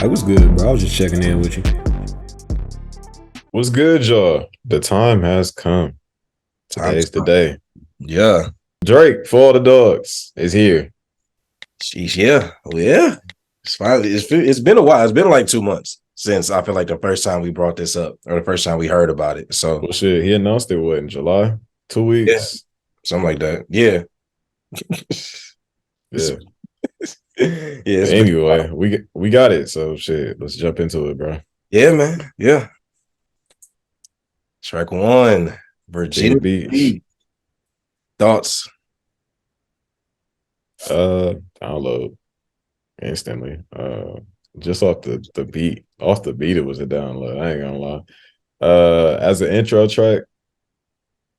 Hey, what's good, bro? I was just checking in with you. What's good, y'all? The time has come. Time's Today's the up. day. Yeah. Drake for all the dogs is here. Sheesh, yeah. Well, yeah. It's finally it's been a while. It's been like 2 months since I feel like the first time we brought this up or the first time we heard about it. So Well, shit, he announced it what in July? Two yeah, weeks. something like that. Yeah. It's, Yeah. yeah, But it's been a anyway, while. we got it. So shit, let's jump into it, bro. Yeah, man. Yeah. Track one. Beat Virginia it beach. Beach. Thoughts. Download instantly. Just off the beat. Off the beat, it was a download. I ain't gonna lie. As an intro track,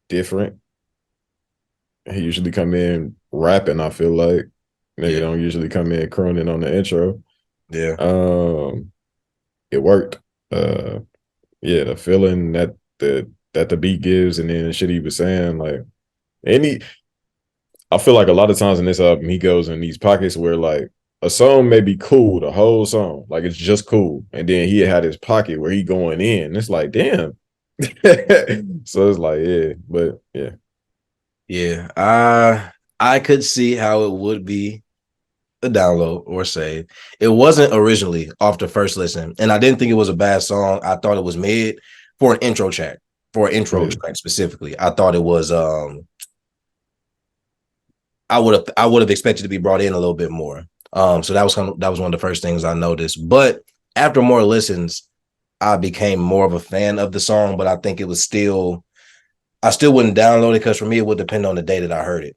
different. He usually come in rapping, I feel like. Nigga Yeah. don't usually come in crooning on the intro. Yeah. Um, it worked. Uh, yeah, the feeling that the beat gives, and then the shit he was saying, like any. I feel like a lot of times in this album, he goes in these pockets where like a song may be cool, the whole song, like it's just cool, and then he had his pocket where he going in. It's like, damn. So it's like, yeah, but yeah, Yeah. I could see how it would be a download or save. It wasn't originally off the first listen, and I didn't think it was a bad song. I thought it was mid for an intro track, for an intro yeah, track specifically. I thought it was I would have expected to be brought in a little bit more. So that was one of the first things I noticed. But after more listens, I became more of a fan of the song, but I think it was still I still wouldn't download it because for me it would depend on the day that I heard it.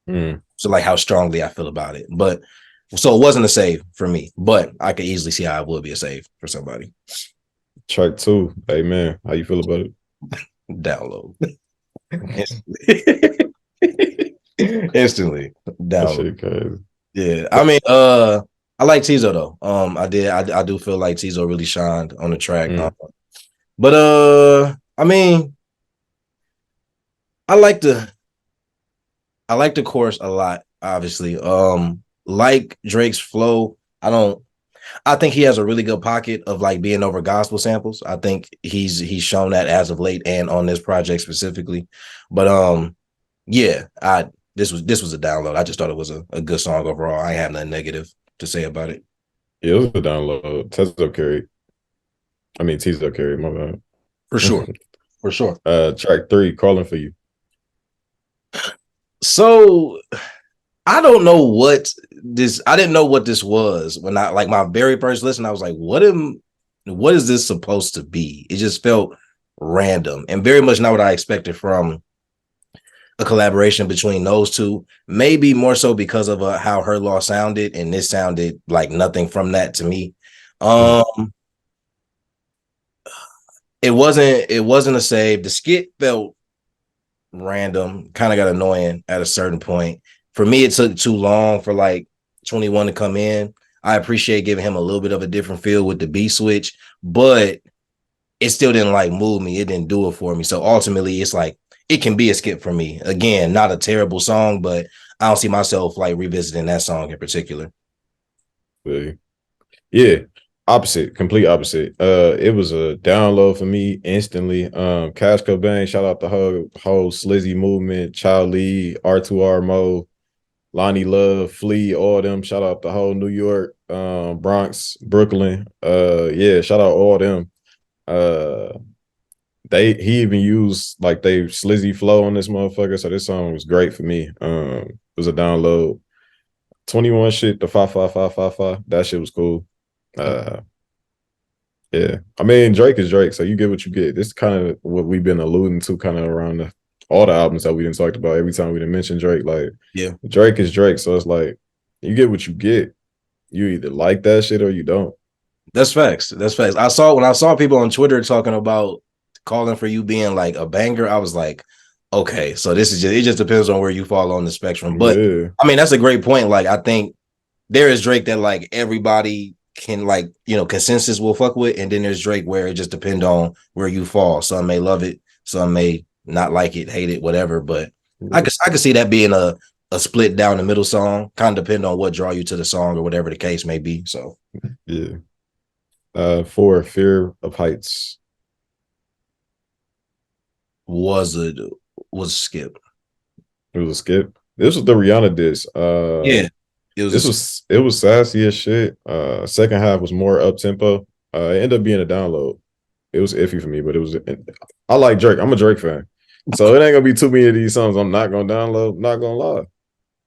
mm. So like how strongly I feel about it. But so it wasn't a save for me, but I could easily see how it would be a save for somebody. Track two. Hey man, how you feel about it? Download. Instantly. Instantly. That Download. shit crazy. Yeah. I mean, I like Tizo though. I do feel like Tizo really shined on the track. Mm. But I mean, I like the I like the chorus a lot, obviously. Like Drake's flow, I think he has a really good pocket of like being over gospel samples. I think he's shown that as of late and on this project specifically. But yeah, I this was a download. I just thought it was a good song overall. I have nothing negative to say about it. Yeah, it was a download. Tezo carried. I mean, Tezo carried. My For sure. bad. For sure. Track three, calling for you. So I don't know what this I didn't know what this was when I like my very first listen. I was like, what is this supposed to be? It just felt random and very much not what I expected from a collaboration between those two. Maybe more so because of how Her Law sounded, and this sounded like nothing from that to me. Mm. Um, it wasn't a save. The skit felt random, kind of got annoying at a certain point. For me, it took too long for like 21 to come in. I appreciate giving him a little bit of a different feel with the beat switch, but it still didn't like move me. It didn't do it for me. So ultimately, it's like it can be a skip for me. Again, not a terrible song, but I don't see myself like revisiting that song in particular. Yeah, opposite, complete opposite. It was a download for me instantly. Cash Cobain, shout out the whole Slizzy movement, Child Lee, R2R Mo, Lonnie Love, Flea, all them. Shout out the whole New York, Bronx, Brooklyn. Yeah, shout out all them. Uh, he even used like they Slizzy flow on this motherfucker, so this song was great for me. It was a download. 21 shit, the 55555. That shit was cool. Uh, yeah. I mean, Drake is Drake, so you get what you get. This is kind of what we've been alluding to kind of around all the albums that we didn't talked about. Every time we didn't mention Drake, like Yeah, Drake is Drake. So it's like you get what you get. You either like that shit or you don't. that's facts. That's facts. When I saw people on Twitter talking about calling for you being like a banger, I was like, okay, so this is just it just depends on where you fall on the spectrum. But Yeah. I mean, that's a great point. Like, I think there is Drake that like everybody can like consensus will fuck with, and then there's Drake where it just depends on where you fall. Some may love it, some may not like it, hate it, whatever. But I could see that being a split down the middle song, kind of depend on what draw you to the song or whatever the case may be. So Yeah. For Fear of Heights. Was it was skip? It was a skip. This was the Rihanna diss. Yeah, it was. It was sassy as shit. Second half was more up tempo. It ended up being a download. It was iffy for me, but it was. I like Drake. I'm a Drake fan, so it ain't gonna be too many of these songs I'm not gonna download. Not gonna lie,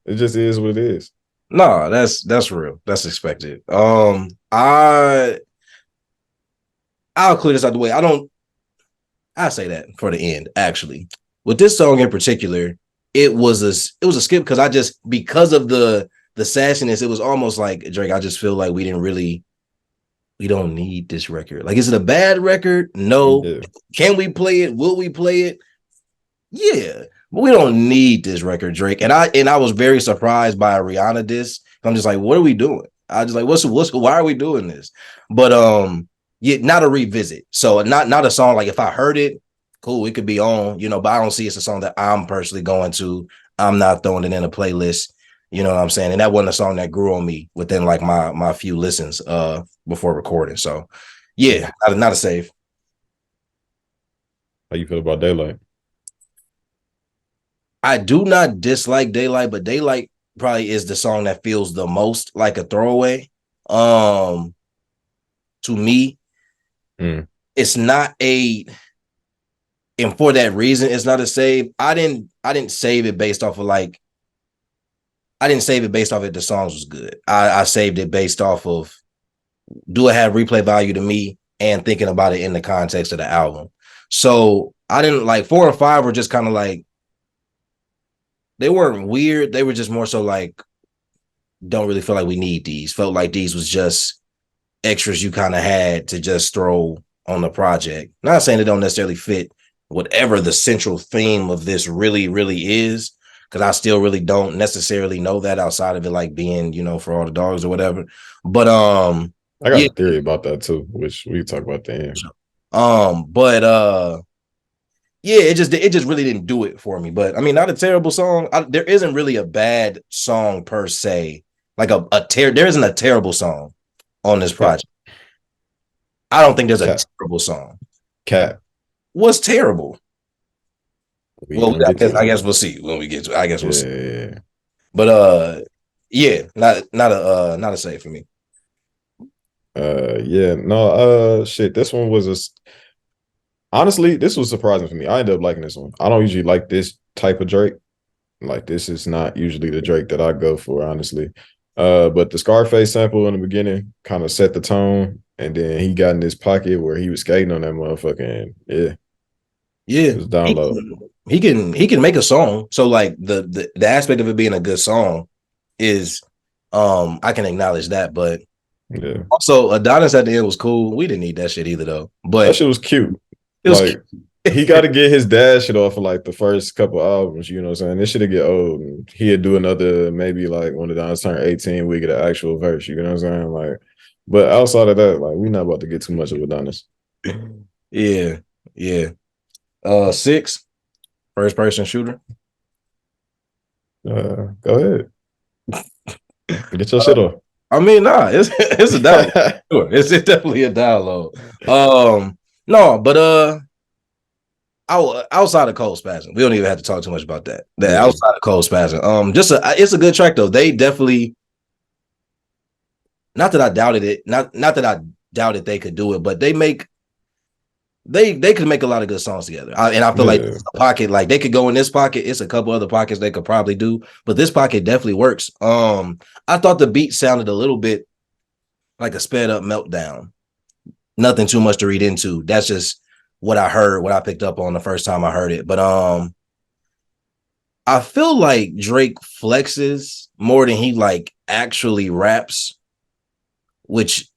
it just is what it is. No, that's real. That's expected. I'll clear this out the way. I say that for the end, actually. With this song in particular, it was a skip because because of the sassiness, it was almost like Drake. I just feel like we don't need this record. Like, is it a bad record? No. Yeah, Can we play it? Will we play it? Yeah, but we don't need this record, Drake. And I was very surprised by a Rihanna diss. I'm just like, what are we doing? I just like, what's why are we doing this? But yeah, not a revisit. So not a song like if I heard it, cool, it could be on, but I don't see it's a song that I'm personally going to. I'm not throwing it in a playlist. You know what I'm saying? And that wasn't a song that grew on me within like my few listens before recording. So yeah, not a save. how you feel about Daylight? I do not dislike Daylight, but Daylight probably is the song that feels the most like a throwaway. Um, to me, it's not a, and for that reason, it's not a save. I didn't save it based off of like, I didn't save it based off of the songs was good. I saved it based off of, do it have replay value to me and thinking about it in the context of the album. So I didn't like 4 and 5 were just kind of like, they weren't weird. They were just more so like, don't really feel like we need these. Felt like these was just extras you kind of had to just throw on the project. Not saying it don't necessarily fit whatever the central theme of this really, really is, because I still really don't necessarily know that outside of it like being, for all the dogs or whatever. But I got yeah. a theory about that too, which we can talk about then. But yeah, it just really didn't do it for me. But I mean, not a terrible song. There isn't really a bad song per se. Like there isn't a terrible song on this Cat, project. I don't think there's a cat, terrible song. cat. What's terrible? We Well, gonna get to I it. guess we'll see when we get to it. I guess we'll see. Yeah. But yeah, not a save for me. Yeah. No. Shit. This one was honestly, this was surprising for me. I ended up liking this one. I don't usually like this type of Drake. Like, this is not usually the Drake that I go for, honestly. But the Scarface sample in the beginning kind of set the tone, and then he got in his pocket where he was skating on that motherfucker, and yeah, Yeah, it was down low. he can make a song. So like the aspect of it being a good song is I can acknowledge that, but Yeah, also Adonis at the end was cool. We didn't need that shit either though. that But shit was cute. it was Like, he got to get his dad shit off of like the first couple albums. You know what I'm saying? This shit get old, and he'd do another maybe like when the Dons turn 18, we get an actual verse. You know what I'm saying? Like, but outside of that, like, we not about to get too much of Adonis. yeah, yeah. 6, first person shooter. Go ahead, get your shit off. I mean, nah, it's a download. Sure, it's definitely a download. No, but outside of Cold Spasm, we don't even have to talk too much about that. Yeah. Outside of Cold Spasm, it's a good track though. They definitely, not that I doubted it, not that I doubted they could do it, but they could make a lot of good songs together. And I feel like a pocket, like they could go in this pocket. It's a couple other pockets they could probably do, but this pocket definitely works. I thought the beat sounded a little bit like a sped up meltdown. Nothing too much to read into. That's just what I heard, what I picked up on the first time I heard it. But I feel like Drake flexes more than he like actually raps, which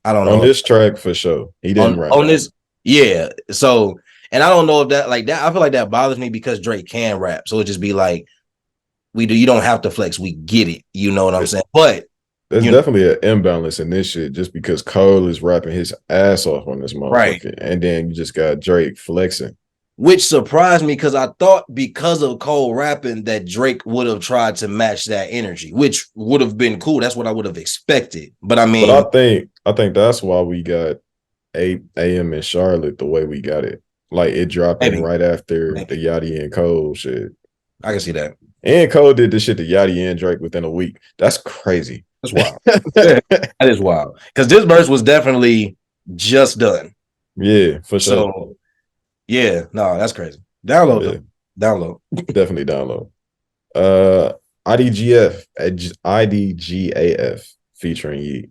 I don't know. On this track for sure, he didn't rap on this. Yeah. So, and I don't know if that like that. I feel like that bothers me because Drake can rap. So it just be like, you don't have to flex. We get it. You know what I'm saying? But there's definitely an imbalance in this shit just because Cole is rapping his ass off on this motherfucker. Right. And then you just got Drake flexing. Which surprised me because I thought because of Cole rapping that Drake would have tried to match that energy, which would have been cool. That's what I would have expected. But I mean, but I think I think that's why we got 8 a.m. in Charlotte the way we got it. Like it dropping Maybe, right after the maybe. Yachty and Cole shit. I can see that. And Cole did this shit to Yachty and Drake within a week. That's crazy. That's wild. That is wild. Because this verse was definitely just done. Yeah, for sure. So yeah, no, that's crazy. Download Yeah, them. Download. definitely download. IDGF, IDGAF featuring Yeet.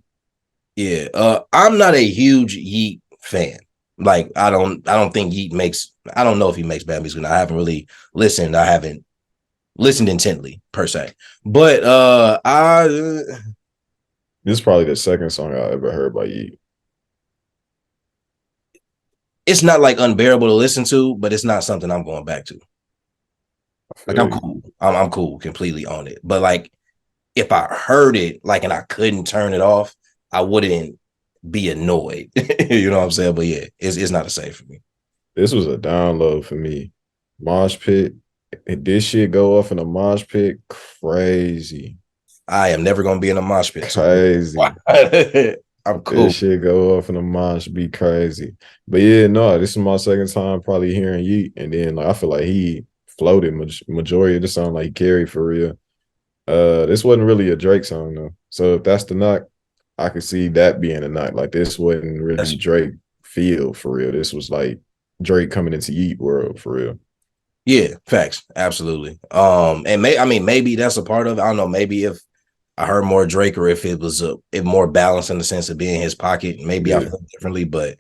Yeah. I'm not a huge Yeet fan. Like, I don't think Yeet makes, I don't know if he makes bad music. I haven't really listened. I haven't listened intently per se. But This is probably the second song I ever heard by Yeet. it's not like unbearable to listen to, but it's not something I'm going back to. Like, I'm cool. I'm cool completely on it. But like, if I heard it, like, and I couldn't turn it off, I wouldn't be annoyed. You know what I'm saying? But yeah, it's not a save for me. This was a download for me. Mosh pit. This shit go off in a mosh pit. Crazy. I am never gonna be in a mosh pit. Crazy. I'm cool. This shit go off in a mosh, be crazy. But yeah, no, this is my second time probably hearing Yeet. And then like, I feel like he floated majority of the song, like he carried for real. This wasn't really a Drake song though. So if that's the knock, I could see that being a knock. Like this wasn't really Drake feel for real. This was like Drake coming into Yeet world for real. Yeah, facts, absolutely. And maybe that's a part of it. I don't know. Maybe if I heard more Drake, or if it was it more balanced in the sense of being in his pocket, maybe I feel differently. But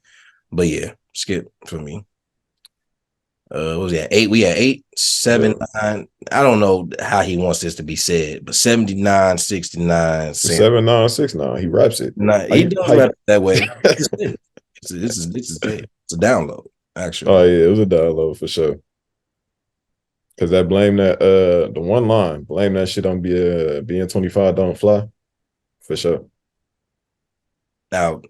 yeah, skip for me. What was that? 8? We had 8, 7, 9. I don't know how he wants this to be said, but 79, 69, 7969. He raps it. He does rap it that way. This is it. It's a download, actually. Oh yeah, it was a download for sure. Cause that the one line, blame that shit on being 25 don't fly. For sure. Now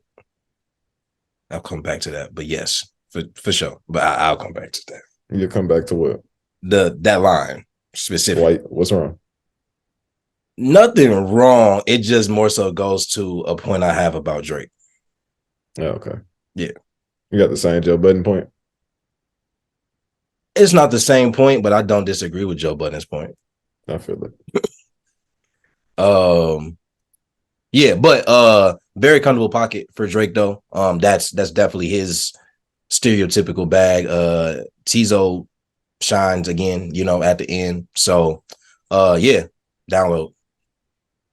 I'll come back to that, but yes, for sure. But I'll come back to that. You'll come back to what? That line specifically. What's wrong? Nothing wrong. It just more so goes to a point I have about Drake. Oh, okay. Yeah. You got the same Joe Budden point? It's not the same point, but I don't disagree with Joe Budden's point. I feel it. Yeah, but very comfortable pocket for Drake though. That's definitely his stereotypical bag. Tizo shines again, you know, at the end. So yeah, download.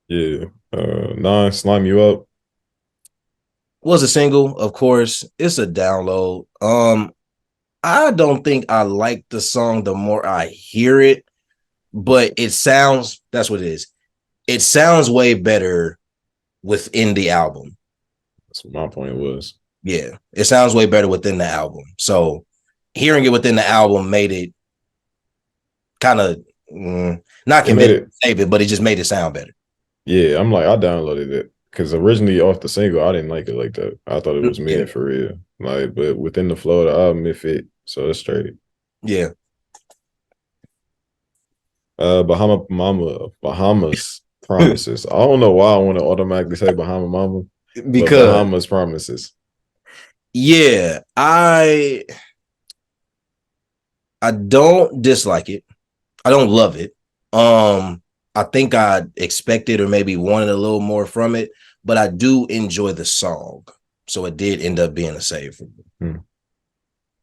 Yeah. 9 Slime You Up. Was a single, of course. It's a download. I don't think I like the song the more I hear it, but it sounds, that's what it is. It sounds way better within the album. That's what my point was. Yeah, it sounds way better within the album. So hearing it within the album made it kind of not convincing to save it, but it just made it sound better. Yeah, I'm like, I downloaded it because originally off the single, I didn't like it like that. I thought it was mid for real. Like, but within the flow of the album, it fit. So it's straight. Yeah. Bahamas Promises. I don't know why I want to automatically say Bahama Mama. Because Bahamas Promises. Yeah, I don't dislike it. I don't love it. I think I expected or maybe wanted a little more from it, but I do enjoy the song. So it did end up being a save for me.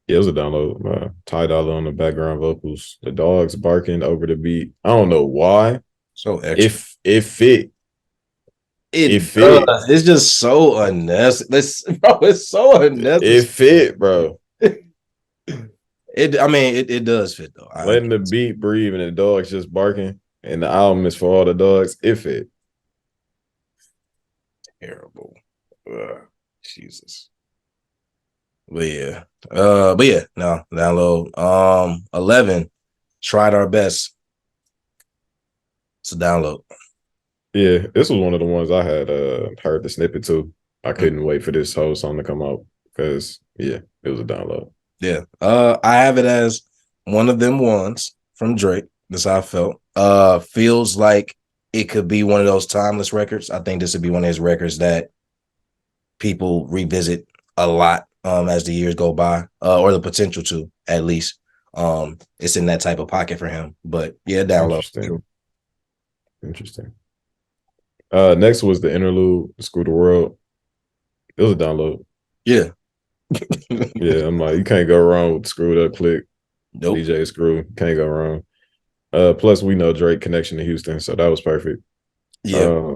Yeah, it was a download. Ty Dolla on the background vocals, the dogs barking over the beat. I don't know why. So extra. If it fit. It fit. It's just so unnecessary. It's so unnecessary. It fit, bro. It does fit though. Letting the beat breathe and the dogs just barking, and the album is for all the dogs. It fit. Terrible. Jesus. But yeah. No, download. 11. Tried our best. It's a download. Yeah, this was one of the ones I had heard the snippet too. I couldn't wait for this whole song to come out because it was a download. Yeah. I have it as one of them ones from Drake. That's how I felt. Feels like it could be one of those timeless records. I think this would be one of his records that people revisit a lot as the years go by, or the potential to at least. It's in that type of pocket for him. But yeah, download. Interesting. Interesting. Next was the interlude, Screw the World. It was a download. Yeah. Yeah, I'm like, you can't go wrong with Screwed Up Click. Nope. DJ Screw. Can't go wrong. Plus we know Drake connection to Houston, so that was perfect. Yeah.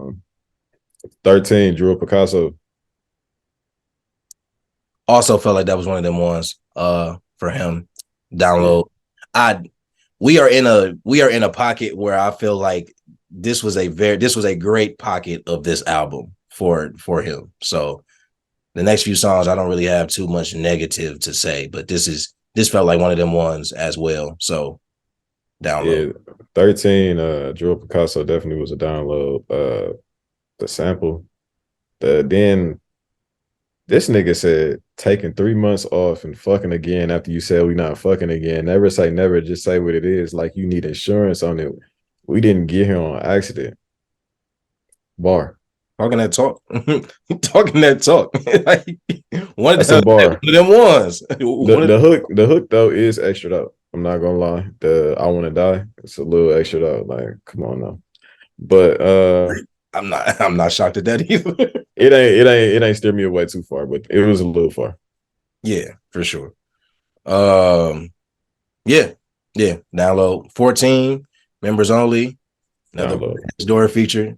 13, Drew Picasso. Also felt like that was one of them ones for him. Download. Yeah. We are in a pocket where I feel like this was a great pocket of this album for him. So the next few songs I don't really have too much negative to say, but this felt like one of them ones as well. So download. Yeah, 13, Drew Picasso definitely was a download. The sample. Then this nigga said taking 3 months off and fucking again after you said we not fucking again. Never say never, just say what it is. Like you need insurance on it. We didn't get here on accident. Bar. Talking that talk. Talking that talk. Like one of That's a bar. them ones. The hook though is extra up. I'm not gonna lie. The I Wanna Die, it's a little extra up. Like, come on now. But I'm not shocked at that either. it ain't steered me away too far, but it was a little far. Yeah, for sure. Yeah. Download 14 members only. Another door feature.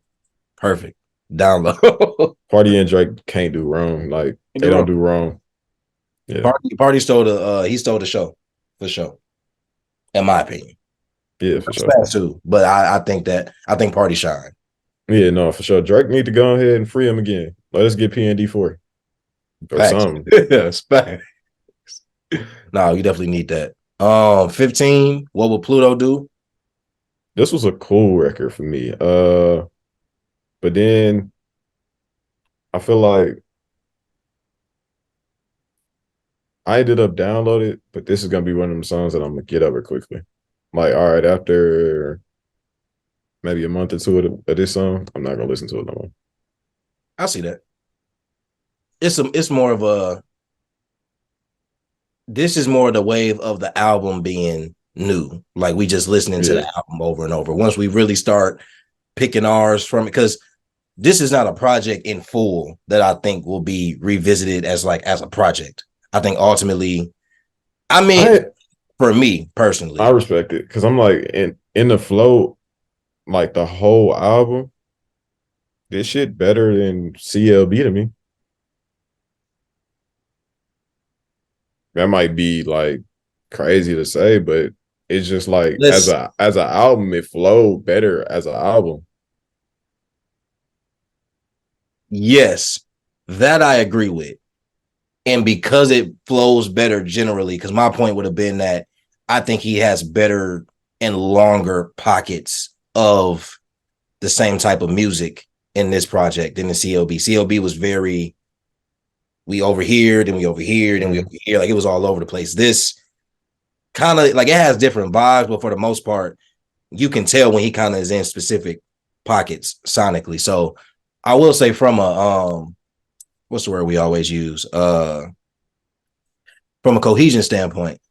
Perfect. Download. Party and Drake can't do wrong. Like they don't do wrong. Yeah. Party stole the show for sure. In my opinion. Yeah, for sure. Too, but I think Party shine. Yeah, no, for sure. Drake need to go ahead and free him again. Let us get PND4 or something. Facts. No, you definitely need that. 15. What would Pluto do? This was a cool record for me. But then I feel like I ended up downloading, but this is gonna be one of them songs that I'm gonna get over quickly. Like, all right, after maybe a month or two of this song, I'm not gonna listen to it no more. I see that. It's more of a. This is more the wave of the album being new. Like we just listening to the album over and over. Once we really start picking ours from it, because this is not a project in full that I think will be revisited as a project. I think ultimately, for me personally, I respect it because I'm like in the flow, like the whole album, this shit better than CLB to me. That might be like crazy to say, but it's just like as an album, it flowed better as an album. Yes, that I agree with. And because it flows better generally, because my point would have been that I think he has better and longer pockets of the same type of music in this project than the CLB. CLB was very, we over here, then we over here, then we over here. Like it was all over the place. This kind of like it has different vibes, but for the most part, you can tell when he kind of is in specific pockets sonically. So I will say from a what's the word we always use? From a cohesion standpoint,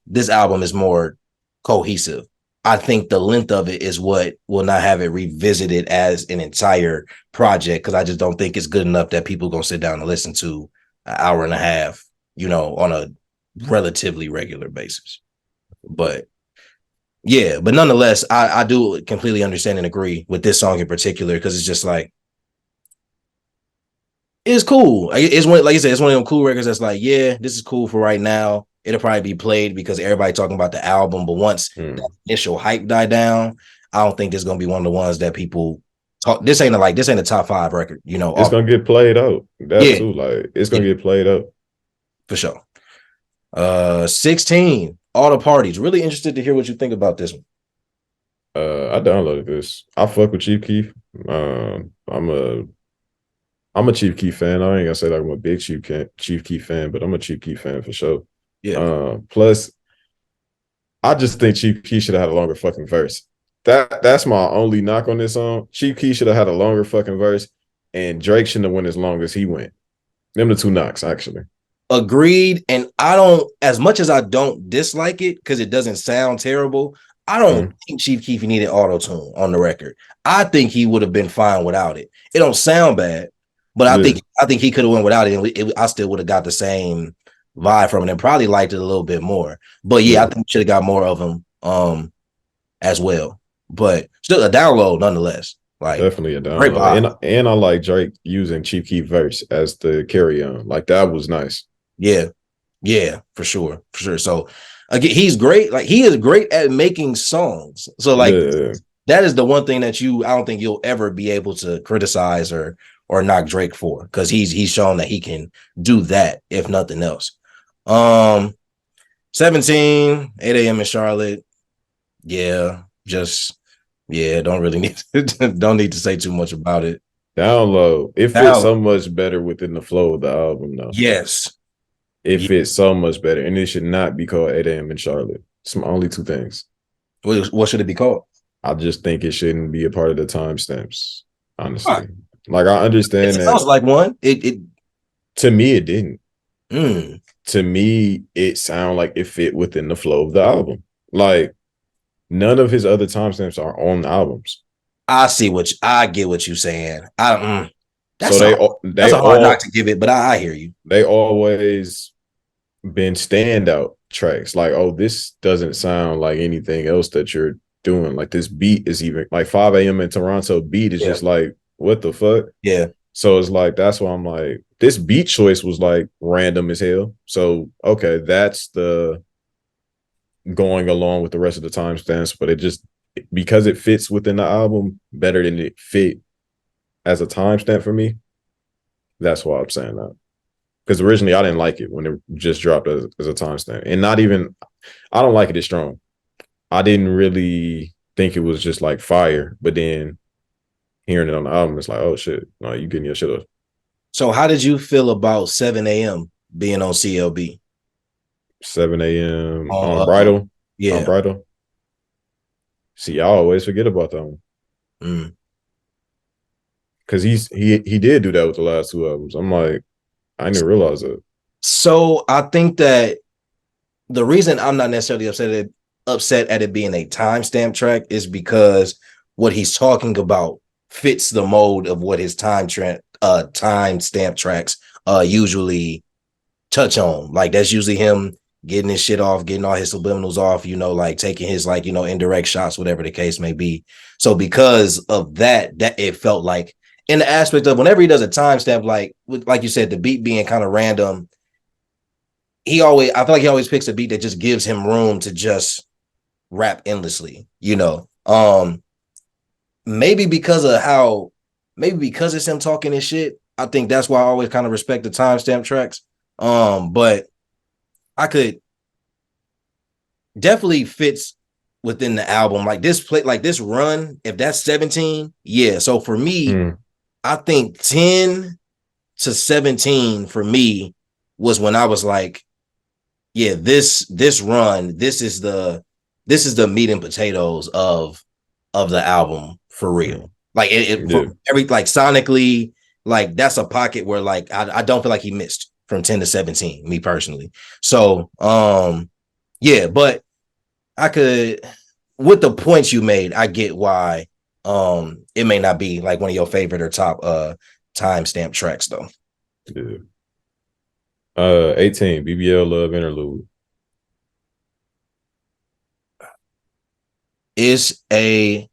this album is more cohesive. I think the length of it is what will not have it revisited as an entire project because I just don't think it's good enough that people are gonna sit down and listen to an hour and a half, on a relatively regular basis. But yeah, but nonetheless, I do completely understand and agree with this song in particular because it's just like it's cool. It's one, like you said, it's one of them cool records that's like, yeah, this is cool for right now. It'll probably be played because everybody talking about the album. But once that initial hype died down, I don't think this is gonna be one of the ones that people talk. This ain't a top 5 record, It's gonna get played out. Too. Like it's gonna get played out. For sure. 16, All the Parties. Really interested to hear what you think about this one. I downloaded this. I fuck with Chief Keef. I'm a Chief Keef fan. I ain't gonna say like I'm a big Chief Keef fan, but I'm a Chief Keef fan for sure. Yeah. Plus, I just think Chief Keef should have had a longer fucking verse. That's my only knock on this song. Chief Keef should have had a longer fucking verse, and Drake shouldn't have went as long as he went. Them the two knocks, actually. Agreed. And I don't, as much as I don't dislike it because it doesn't sound terrible, I don't think Chief Keef needed auto-tune on the record. I think he would have been fine without it. It don't sound bad, but I think he could have went without it, and I still would have got the same vibe from it and probably liked it a little bit more. But yeah, I think we should have got more of him as well. But still a download nonetheless. Like Definitely a great download. And I like Drake using Chief Keef verse as the carry on. Like that was nice. Yeah, for sure. So again, he's great. Like he is great at making songs. So like that is the one thing that I don't think you'll ever be able to criticize or knock Drake for, because he's shown that he can do that if nothing else. 17, 8 a.m. in Charlotte. Yeah, don't really need don't need to say too much about it. Download. It fits so much better within the flow of the album, though. Yes. It fits so much better. And it should not be called 8 a.m. in Charlotte. It's my only two things. What should it be called? I just think it shouldn't be a part of the timestamps, honestly. Huh. Like I understand it sounds like one. It to me, it didn't. To me, it sounded like it fit within the flow of the album. Like none of his other timestamps are on albums. I get what you're saying. That's so that's a hard knock to give it, but I hear you. They always been standout tracks. Like, oh, this doesn't sound like anything else that you're doing. Like this beat is even like 5 a.m. in Toronto beat is just like, what the fuck? Yeah. So it's like, that's why I'm like, this beat choice was like random as hell. So, okay, that's the going along with the rest of the timestamps, but it just, because it fits within the album better than it fit as a timestamp for me, that's why I'm saying that. Because originally I didn't like it when it just dropped as a timestamp. And not even, I don't like it as strong. I didn't really think it was just like fire, but then hearing it on the album, it's like, oh shit, no, you getting your shit up. So how did you feel about 7 a.m. being on CLB? 7 a.m. on Bridal? Yeah. On Bridal? See, I always forget about that one. Because he did do that with the last two albums. I'm like, I didn't realize it. So I think that the reason I'm not necessarily upset at it being a timestamp track is because what he's talking about fits the mode of what his timestamp tracks usually touch on. Like that's usually him getting his shit off, getting all his subliminals off, like taking his indirect shots, whatever the case may be. So because of that it felt like, in the aspect of whenever he does a timestamp, like you said, the beat being kind of random, I feel like he always picks a beat that just gives him room to just rap endlessly, maybe because it's him talking his shit. I think that's why I always kind of respect the timestamp tracks. But I could definitely fits within the album. Like this run, if that's 17, yeah. So for me, I think 10 to 17 for me was when I was like, yeah, this run, this is the meat and potatoes of the album for real. Like sonically, like that's a pocket where like I don't feel like he missed from 10 to 17, me personally. So yeah, but I could, with the points you made, I get why it may not be like one of your favorite or top timestamp tracks though. Yeah. 18 BBL Love Interlude. It's a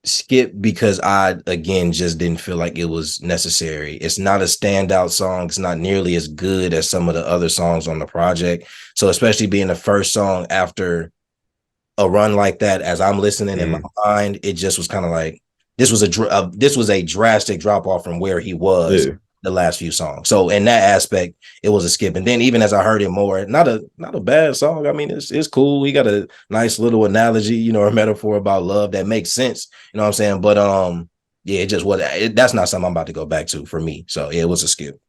skip because I again just didn't feel like it was necessary. It's not a standout song. It's not nearly as good as some of the other songs on the project. So especially being the first song after a run like that, as I'm listening in my mind, it just was kind of like this was a drastic drop off from where he was the last few songs. So in that aspect, it was a skip. And then even as I heard it more, not a bad song. I mean, it's cool. He got a nice little analogy, or metaphor about love that makes sense. You know what I'm saying? But yeah, it just was. That's not something I'm about to go back to for me. So yeah, it was a skip.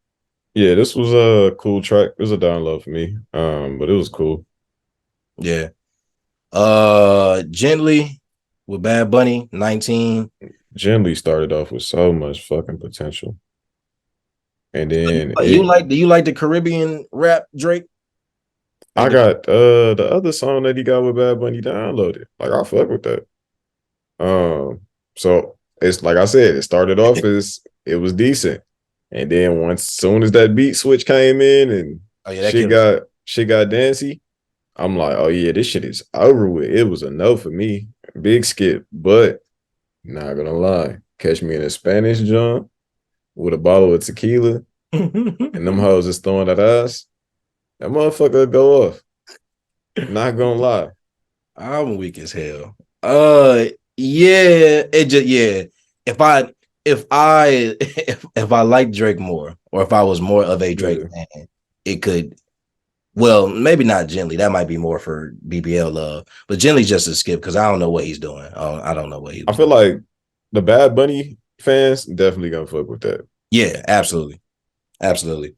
Yeah, this was a cool track. It was a download for me. But it was cool. Yeah. Gently with Bad Bunny, 19. Gently started off with so much fucking potential. And then Do you like the Caribbean rap Drake? I Like got the other song that he got with Bad Bunny downloaded. Like I fuck with that. So it's like I said, it started off as it was decent. And then once soon as that beat switch came in and oh yeah, that shit kid. got dancey, I'm like, oh yeah, this shit is over with. It was a no for me. Big skip. But not gonna lie. Catch me in a Spanish jump with a bottle of tequila and them hoes is throwing at us. That motherfucker go off. Not gonna lie. I'm weak as hell. Yeah, it just yeah. If I if I like Drake more, or if I was more of a Drake Yeah. fan, it could. Well, maybe not Gently. That might be more for BBL love, but Gently's just a skip because I don't know what he's doing. I don't know what he I was feel doing. like the Bad Bunny fans definitely gonna fuck with that. Yeah, absolutely, absolutely.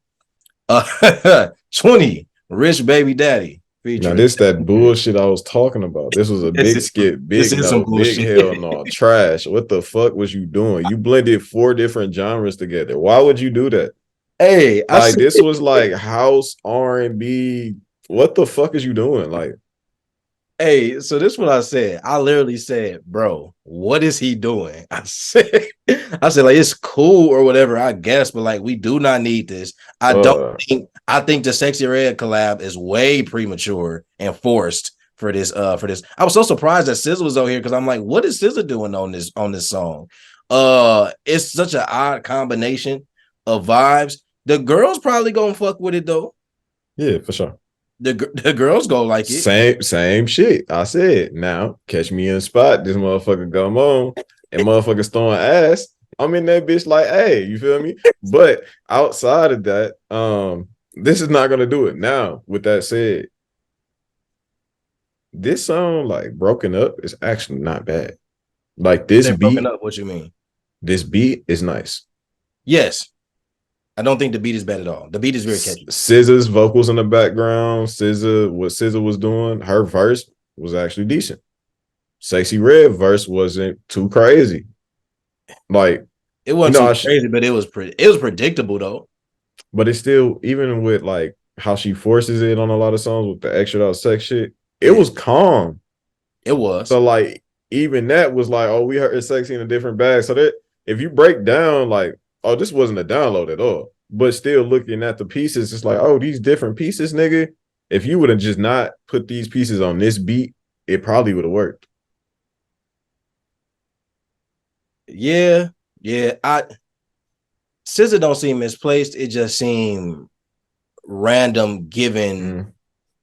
20 Rich Baby Daddy Now featuring. this that bullshit I was talking about. This was a This big is skip, this big is some no, big bullshit. hell no, trash. What the fuck was you doing? You blended 4 different genres together. Why would you do that? Hey, I Like see. this was like house R&B. What the fuck is you doing? Like, Hey, so this is what I said. I literally said, bro, what is he doing? I said, like, it's cool or whatever, I guess, but like, we do not need this. uh, I think the Sexy Red collab is way premature and forced for this. For this. I was so surprised that SZA was over here because I'm like, what is SZA doing on this song? It's such an odd combination of vibes. The girls probably gonna fuck with it though. yeah, for sure. The girls go like it. Same shit. I said, now catch me in a spot. This motherfucker come on and motherfuckers throwing ass. I'm in that bitch like, hey, you feel me? But outside of that, this is not gonna do it. Now, with that said, this song, like broken up, is actually not bad. Like They're broken up. What you mean? this beat is nice. Yes, I don't think the beat is bad at all. The beat is very catchy. SZA's vocals in the background, what SZA was doing, her verse was actually decent. Sexy Red verse wasn't too crazy. Like, It you wasn't know, too crazy, but it was predictable though. but it's still, even with like how she forces it on a lot of songs with the extra out sex shit, it Yeah, was calm. it was. So like even that was like, oh, we heard sexy in a different bag. So that if you break down like, oh, this wasn't a download at all. But still looking at the pieces, it's like, oh, these different pieces, nigga. If you would have just not put these pieces on this beat, it probably would have worked. Yeah, yeah. SZA don't seem misplaced. It just seemed random, given Mm,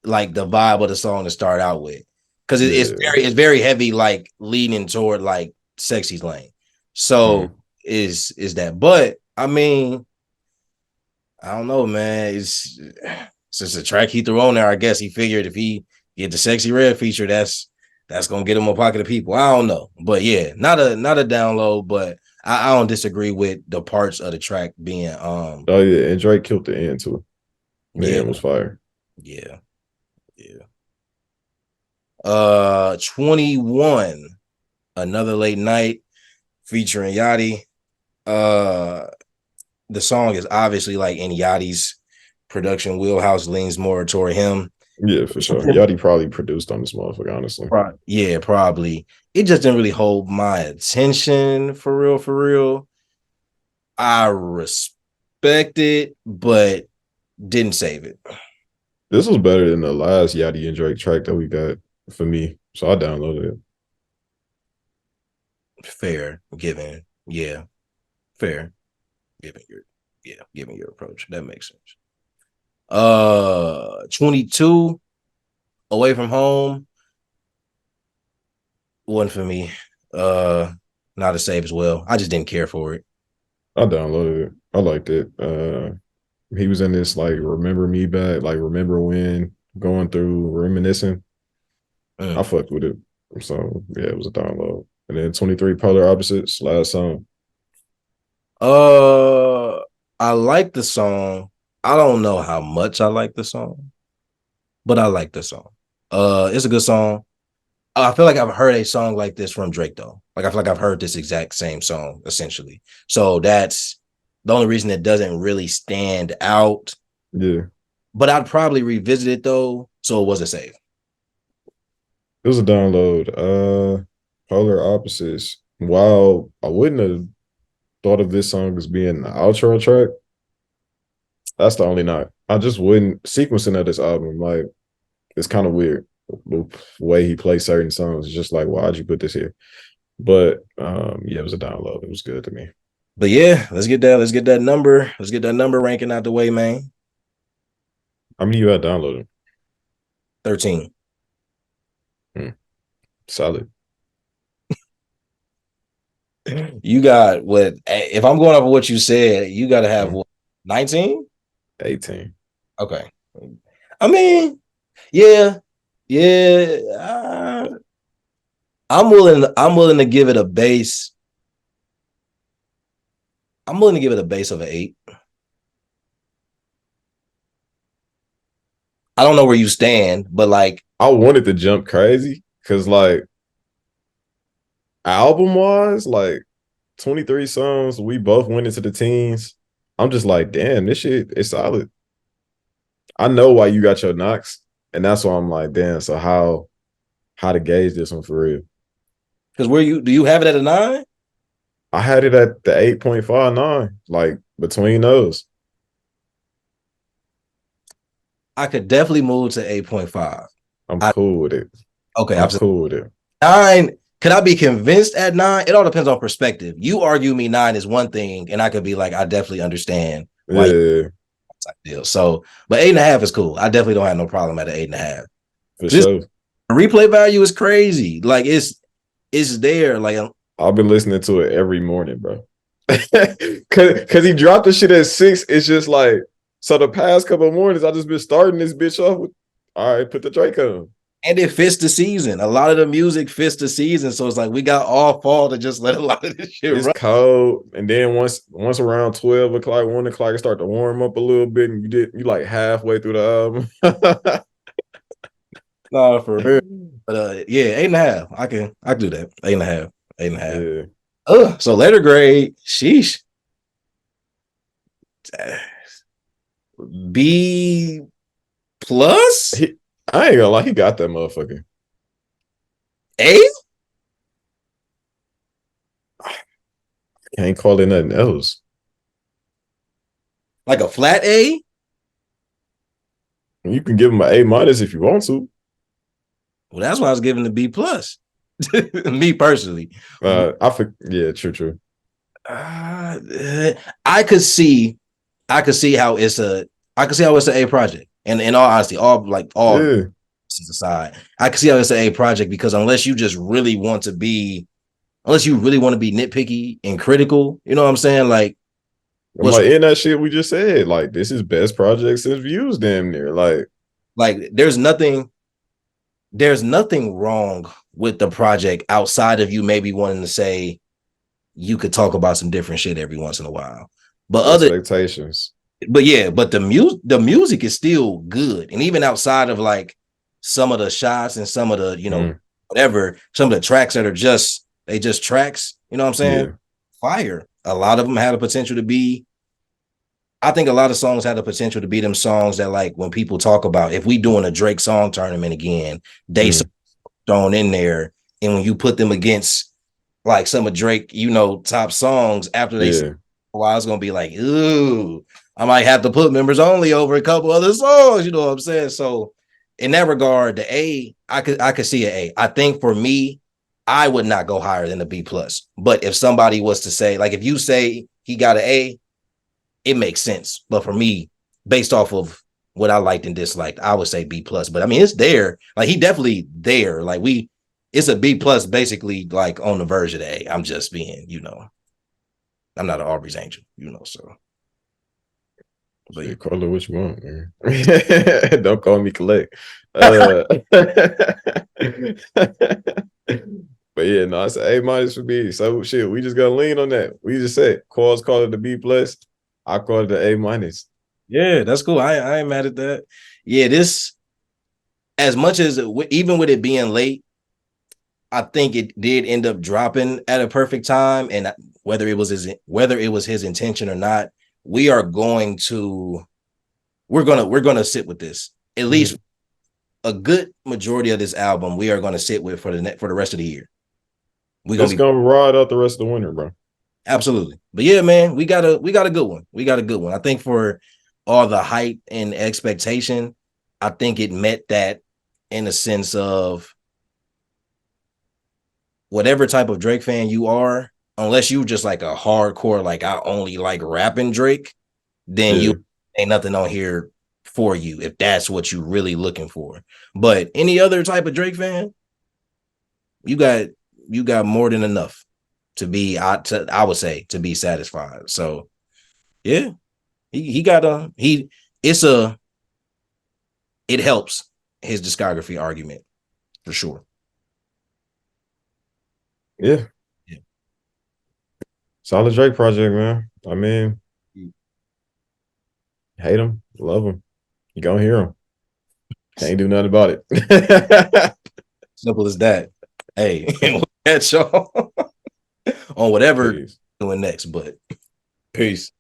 like the vibe of the song to start out with, because yeah. it's very heavy, like leaning toward like sexy's lane. Mm. So is that? But I mean, I don't know, man. It's just a track he threw on there. I guess he figured if he get the Sexy Red feature, that's gonna get him a pocket of people. I don't know, but yeah, not a download. But I don't disagree with the parts of the track being Oh yeah, and Drake killed the end too. The yeah, end was fire. yeah, yeah. 21, Another Late Night featuring Yachty. Uh, the song is obviously like in Yachty's production wheelhouse, leans more toward him. Yeah, for sure. Yachty probably produced on this motherfucker, honestly. Yeah, probably. It just didn't really hold my attention for real, for real. I respect it, but didn't save it. This was better than the last Yachty and Drake track that we got for me. So I downloaded it. Fair, given, yeah, fair, given given your approach. That makes sense. 22, Away From Home, one for me. Not a save as well. I just didn't care for it. I downloaded it. I liked it. He was in this like remember me back, like remember when going through reminiscing. I Mm. fucked with it. So yeah, it was a download. And then 23 Polar Opposites, last song. Uh, I like the song. I don't know how much I like the song, but I like the song. It's a good song. I feel like I've heard a song like this from Drake though. Like I feel like I've heard this exact same song essentially. So the only reason it doesn't really stand out. Yeah. But I'd probably revisit it though, so it was a save. It was a download. Polar Opposites. Wow, I wouldn't have thought of this song as being the outro track. That's the only knock. I just wouldn't sequencing of this album. Like, it's kind of weird. The way he plays certain songs. It's just like, why'd you put this here? But yeah, it was a download. It was good to me. But yeah, let's get that number. Let's get that number ranking out the way, man. How many you had downloaded? 13. Solid. You got what? If I'm going off of what you said, you got to have what? 19? 18. Okay. I mean, yeah. I'm willing to give it a base. I'm willing to give it a base of an 8. I don't know where you stand, but like I wanted to jump crazy because like album wise, like 23 songs, we both went into the teens. I'm just like, damn, this shit is solid. I know why you got your knocks, and that's why I'm like, damn. So how to gauge this one for real? because do you have it at a 9? I had it at the 8.59, like between those. I could definitely move to 8.5. I'm cool with it. Okay, I'm cool with it. 9. Could I be convinced at 9? It all depends on perspective. You argue me 9 is one thing, and I could be like, I definitely understand why. Yeah, Type deal. So, but 8.5 is cool. I definitely don't have no problem at an 8.5. for sure. Replay value is crazy. Like it's there. Like I've been listening to it every morning, bro. Cause he dropped the shit at 6. It's just like, so the past couple of mornings, I just been starting this bitch off with, all right, put the Drake on. and it fits the season. A lot of the music fits the season. So it's like we got all fall to just let a lot of this shit It's run. cold. And then once around 12 o'clock, 1 o'clock, it start to warm up a little bit, and you like halfway through the album. No, for real. But yeah, 8.5. I can do that. 8.5. 8.5. Yeah. So letter grade, sheesh. B plus? I ain't gonna lie, he got that motherfucker. A? Can't call it nothing else. Like a flat A? You can give him an A minus if you want to. Well, that's why I was giving the B plus. Me personally. Yeah, true. I could see how it's an A project. And in all honesty, all Yeah. aside, I can see how it's an A project because unless you really want to be nitpicky and critical, you know what I'm saying? Like, I'm like, in that shit we just said, like, this is best project since views damn near. Like there's nothing wrong with the project outside of you maybe wanting to say you could talk about some different shit every once in a while. But expectations. But the music is still good. And even outside of like some of the shots and some of the, whatever, some of the tracks that are just tracks, you know what I'm saying? Yeah. Fire. A lot of them had the potential to be. I think a lot of songs had the potential to be them songs that, like, when people talk about if we doing a Drake song tournament again, they thrown in there. And when you put them against like some of Drake, top songs after they well, it's gonna be like, ooh, I might have to put members only over a couple other songs, you know what I'm saying? So in that regard, the A, I could see an A. I think for me, I would not go higher than a B plus. But if somebody was to say, like, if you say he got an A, it makes sense. But for me, based off of what I liked and disliked, I would say B plus. But I mean, it's there. Like, he definitely there. Like, it's a B plus, basically, like on the verge of A. I'm just being, I'm not an Aubrey's angel, so. But you call it what you want, man. Don't call me collect. But yeah, no, I said A minus for me. So shit, we just gotta lean on that. We just said Qualls call it the B plus. I call it the A minus. Yeah, that's cool. I ain't mad at that. Yeah, this, as much as even with it being late, I think it did end up dropping at a perfect time. And whether it was his intention or not, we're gonna sit with this. At least a good majority of this album, we are gonna sit with for the rest of the year. It's gonna ride out the rest of the winter, bro. Absolutely. But yeah, man, we got a good one. We got a good one. I think for all the hype and expectation, I think it met that in a sense of whatever type of Drake fan you are, unless you just like a hardcore, like I only like rapping Drake, then you ain't nothing on here for you if that's what you really looking for. But any other type of Drake fan, you got more than enough to be, I would say, to be satisfied. So yeah, it helps his discography argument for sure. Yeah. Solid Drake project, man. I mean, hate him, love him. You gonna hear him. Can't do nothing about it. Simple as that. Hey, catch y'all on whatever Peace. doing next, but Peace.